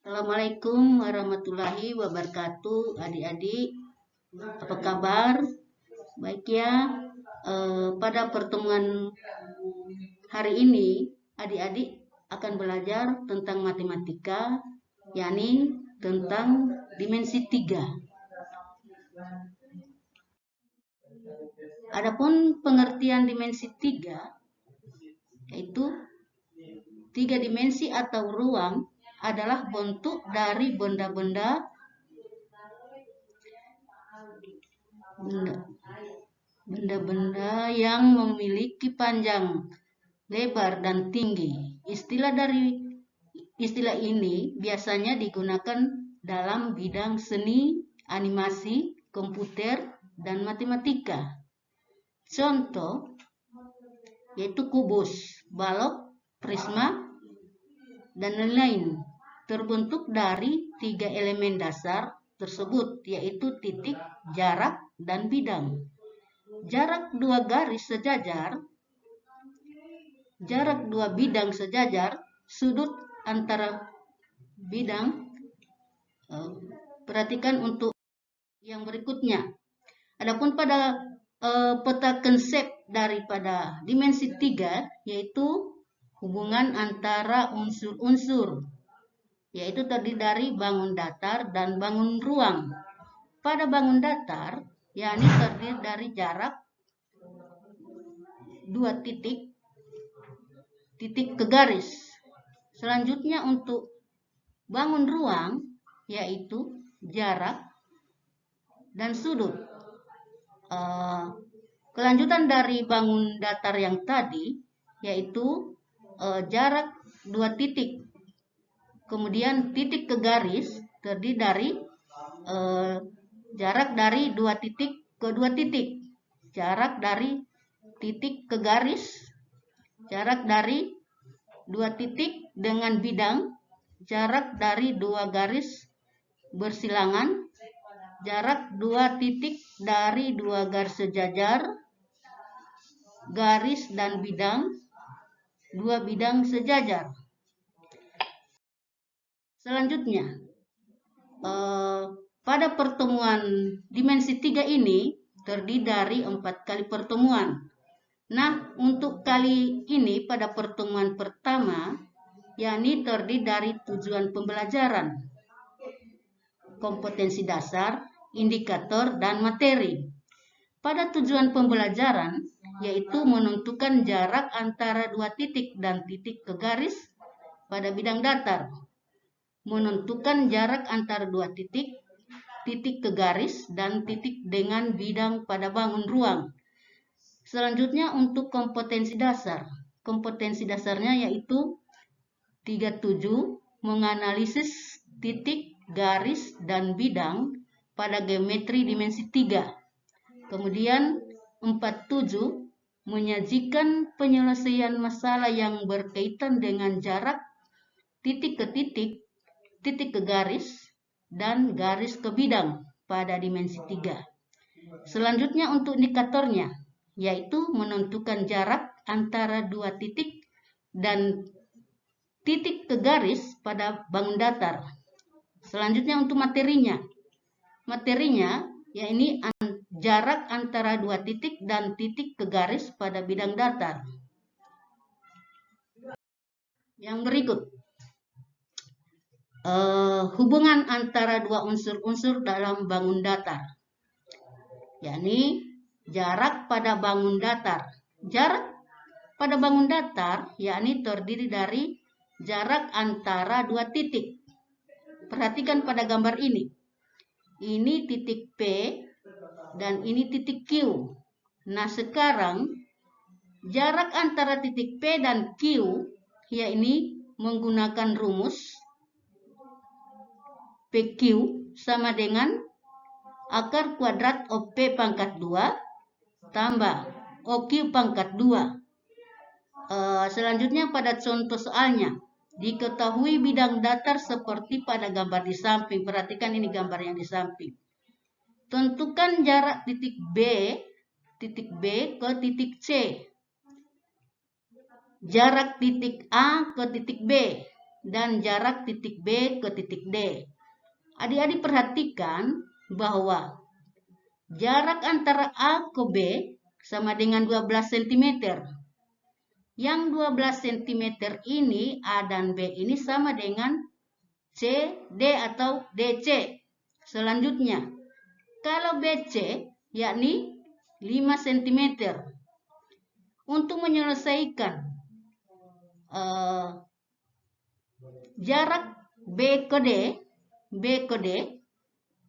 Assalamualaikum warahmatullahi wabarakatuh, adik-adik. Apa kabar? Baik ya. Pada pertemuan hari ini, adik-adik akan belajar tentang matematika, yakni tentang dimensi 3. Adapun pengertian dimensi 3, yaitu 3 dimensi atau ruang adalah bentuk dari benda-benda yang memiliki panjang, lebar, dan tinggi. Istilah ini biasanya digunakan dalam bidang seni, animasi, komputer, dan matematika. Contoh yaitu kubus, balok, prisma, dan lain-lain. Terbentuk dari 3 elemen dasar tersebut, yaitu titik, jarak, dan bidang. Jarak 2 bidang sejajar, sudut antara bidang. Perhatikan untuk yang berikutnya. Adapun pada peta konsep daripada dimensi 3, yaitu hubungan antara unsur-unsur, yaitu terdiri dari bangun datar dan bangun ruang. Pada bangun datar, yakni terdiri dari jarak 2 titik ke garis. Selanjutnya untuk bangun ruang, yaitu jarak dan sudut. Kelanjutan dari bangun datar yang tadi, yaitu jarak 2 titik. Kemudian titik ke garis terdiri dari jarak dari 2 titik ke 2 titik. Jarak dari titik ke garis, jarak dari 2 titik dengan bidang, jarak dari 2 garis bersilangan, jarak 2 titik dari 2 garis sejajar, garis dan bidang, 2 bidang sejajar. Selanjutnya, pada pertemuan dimensi 3 ini terdiri dari 4 kali pertemuan. Nah, untuk kali ini pada pertemuan pertama, yakni terdiri dari tujuan pembelajaran, kompetensi dasar, indikator, dan materi. Pada tujuan pembelajaran, yaitu menentukan jarak antara 2 titik dan titik ke garis pada bidang datar, menentukan jarak antara 2 titik ke garis, dan titik dengan bidang pada bangun ruang. Selanjutnya untuk kompetensi dasar. Kompetensi dasarnya yaitu 37, menganalisis titik, garis, dan bidang pada geometri dimensi 3. Kemudian 47, menyajikan penyelesaian masalah yang berkaitan dengan jarak titik ke titik, titik ke garis, dan garis ke bidang pada dimensi 3. Selanjutnya untuk indikatornya, yaitu menentukan jarak antara 2 titik dan titik ke garis pada bangun datar. Selanjutnya untuk materinya. Materinya, yakni jarak antara 2 titik dan titik ke garis pada bidang datar. Yang berikut, hubungan antara 2 unsur-unsur dalam bangun datar, yakni jarak pada bangun datar. Jarak pada bangun datar yakni terdiri dari jarak antara 2 titik. Perhatikan pada gambar ini. Ini titik P dan ini titik Q. Nah, sekarang jarak antara titik P dan Q yakni menggunakan rumus PQ sama dengan akar kuadrat OP pangkat 2 tambah OQ pangkat 2. Selanjutnya pada contoh soalnya, diketahui bidang datar seperti pada gambar di samping. Perhatikan ini gambar yang di samping. Tentukan jarak titik B ke titik C. Jarak titik A ke titik B dan jarak titik B ke titik D. Adik-adik perhatikan bahwa jarak antara A ke B sama dengan 12 cm. Yang 12 cm ini A dan B ini sama dengan CD atau DC. Selanjutnya, kalau BC yakni 5 cm. Untuk menyelesaikan jarak B ke D,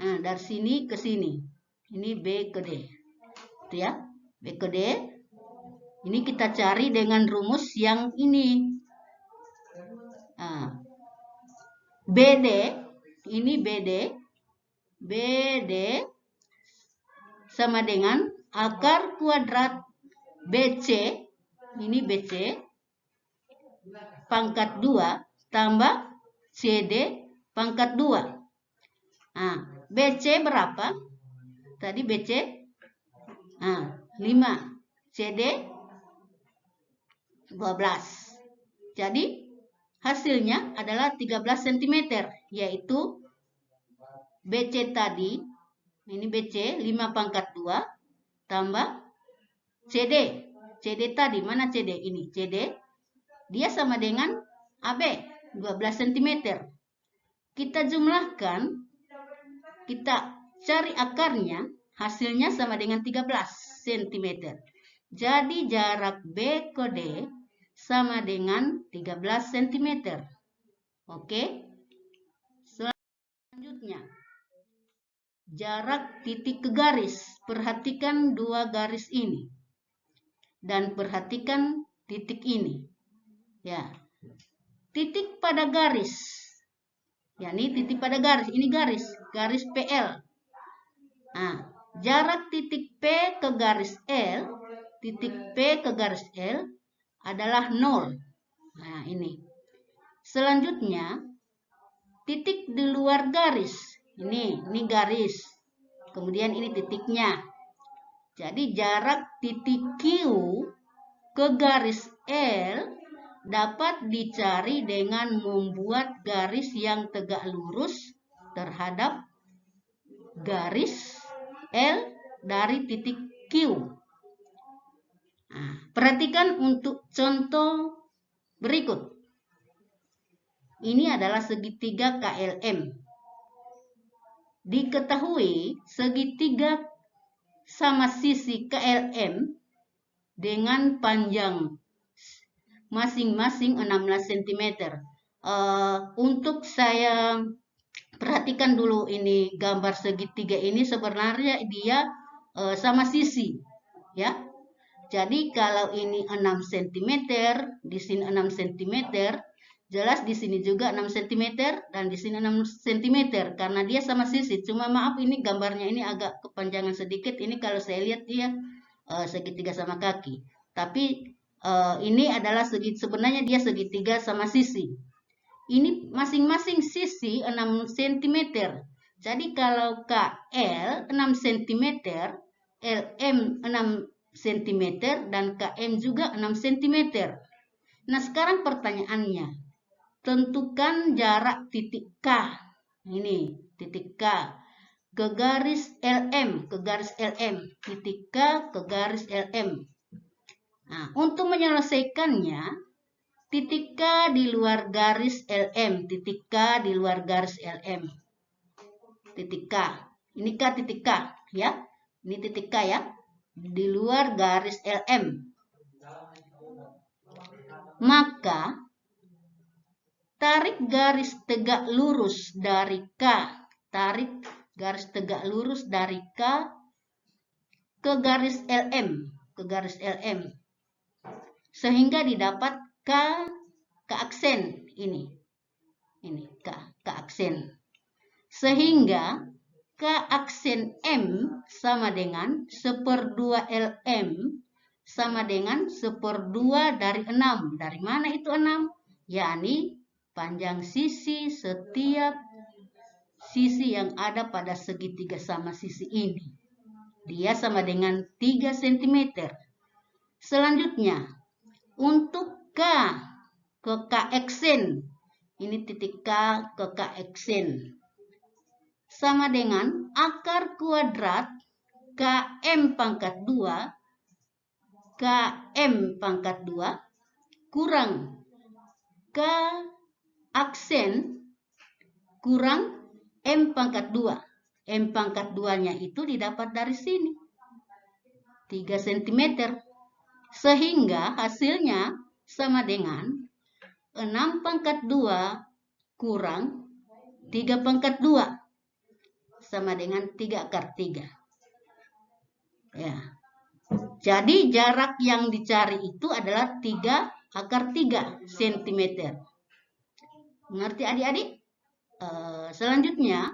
nah, dari sini ke sini. Ini B ke D. Itu ya, B ke D. Ini kita cari dengan rumus yang ini. Nah, BD, ini BD sama dengan akar kuadrat BC, ini BC, pangkat 2 tambah CD pangkat 2. Nah, BC berapa? Tadi BC 5, CD 12. Jadi hasilnya adalah 13 cm, yaitu BC tadi, ini BC 5 pangkat 2 tambah CD. CD tadi, mana CD? Ini CD, dia sama dengan AB 12 cm. Kita jumlahkan, kita cari akarnya, hasilnya sama dengan 13 cm. Jadi jarak B ke D sama dengan 13 cm. Oke. Selanjutnya, jarak titik ke garis. Perhatikan dua garis ini. Dan perhatikan titik ini. Ya. Titik pada garis. Ya, ini titik pada garis. Ini garis PL. Nah, jarak titik P ke garis L, titik P ke garis L adalah 0. Nah, ini. Selanjutnya, titik di luar garis. Ini garis. Kemudian ini titiknya. Jadi jarak titik Q ke garis L dapat dicari dengan membuat garis yang tegak lurus terhadap garis L dari titik Q. Nah, perhatikan untuk contoh berikut. Ini adalah segitiga KLM. Diketahui segitiga sama sisi KLM dengan panjang masing-masing 16 cm. Untuk saya perhatikan dulu ini gambar segitiga ini, sebenarnya dia sama sisi, ya. Jadi kalau ini 6 cm, di sini 6 cm, jelas di sini juga 6 cm dan di sini 6 cm karena dia sama sisi. Cuma maaf ini gambarnya ini agak kepanjangan sedikit. Ini kalau saya lihat dia segitiga sama kaki. Tapi ini adalah sebenarnya dia segitiga sama sisi. Ini masing-masing sisi 6 cm. Jadi kalau KL 6 cm, LM 6 cm, dan KM juga 6 cm. Nah, sekarang pertanyaannya, tentukan jarak titik K. Ini titik K ke garis LM, titik K ke garis LM. Nah, untuk menyelesaikannya, titik K di luar garis LM, titik K di luar garis LM. Titik K. Ini K titik K, ya. Ini titik K, ya. Di luar garis LM. Maka tarik garis tegak lurus dari K. Tarik garis tegak lurus dari K ke garis LM. Sehingga didapat K aksen ini. Ini K aksen. Sehingga K aksen M sama dengan 1/2 LM sama dengan 1/2 dari 6. Dari mana itu 6? Yakni panjang sisi setiap sisi yang ada pada segitiga sama sisi ini. Dia sama dengan 3 cm. Selanjutnya, untuk K ke K aksen, ini titik K ke KXN. Sama dengan akar kuadrat KM pangkat 2 KM pangkat 2 kurang K aksen kurang M pangkat 2. M pangkat 2-nya itu didapat dari sini. 3 cm. Sehingga hasilnya sama dengan 6 pangkat 2 kurang 3 pangkat 2. Sama dengan 3 akar 3. Ya. Jadi jarak yang dicari itu adalah 3 akar 3 cm. Mengerti adik-adik? Selanjutnya,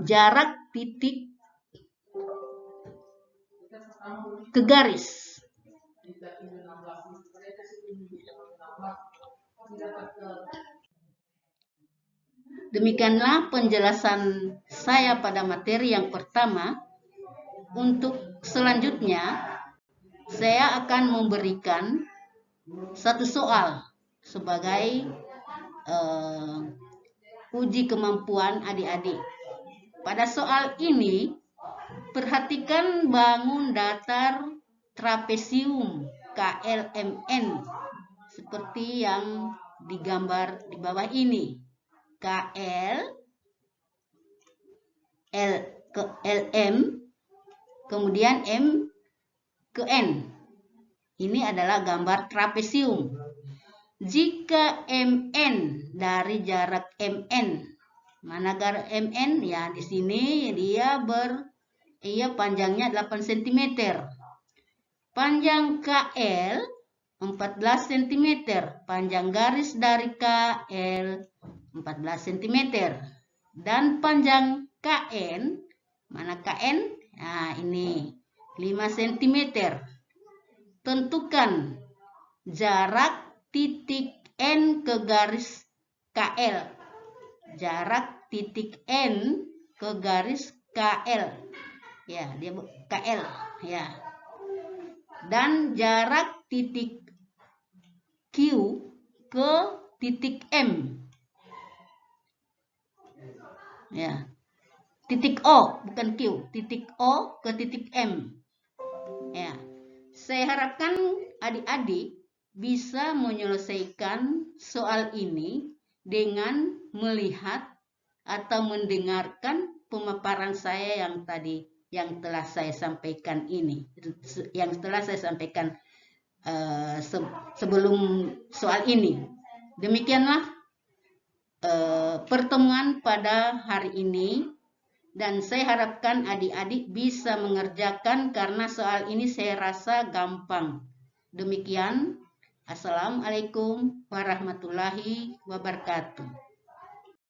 jarak titik ke garis. Demikianlah penjelasan saya pada materi yang pertama. Untuk selanjutnya, saya akan memberikan satu soal sebagai uji kemampuan adik-adik. Pada soal ini, perhatikan bangun datar trapesium KLMN seperti yang digambar di bawah ini. KL, L ke LM, kemudian M ke N. Ini adalah gambar trapesium. Jika MN dari jarak MN, mana jarak MN? Ya, di sini dia panjangnya 8 cm. Panjang KL 14 cm. Panjang garis dari KL 14 cm. Dan panjang KN, mana KN? Nah, ini 5 cm. Tentukan jarak titik N ke garis KL. Jarak titik N ke garis KL. Ya, dia KL, ya. Dan jarak titik Q ke titik M. Ya. Titik O, bukan Q, titik O ke titik M. Ya. Saya harapkan adik-adik bisa menyelesaikan soal ini dengan melihat atau mendengarkan pemaparan saya yang tadi, yang telah saya sampaikan ini, yang telah saya sampaikan sebelum soal ini. Demikianlah pertemuan pada hari ini. Dan saya harapkan adik-adik bisa mengerjakan karena soal ini saya rasa gampang. Demikian. Assalamualaikum warahmatullahi wabarakatuh.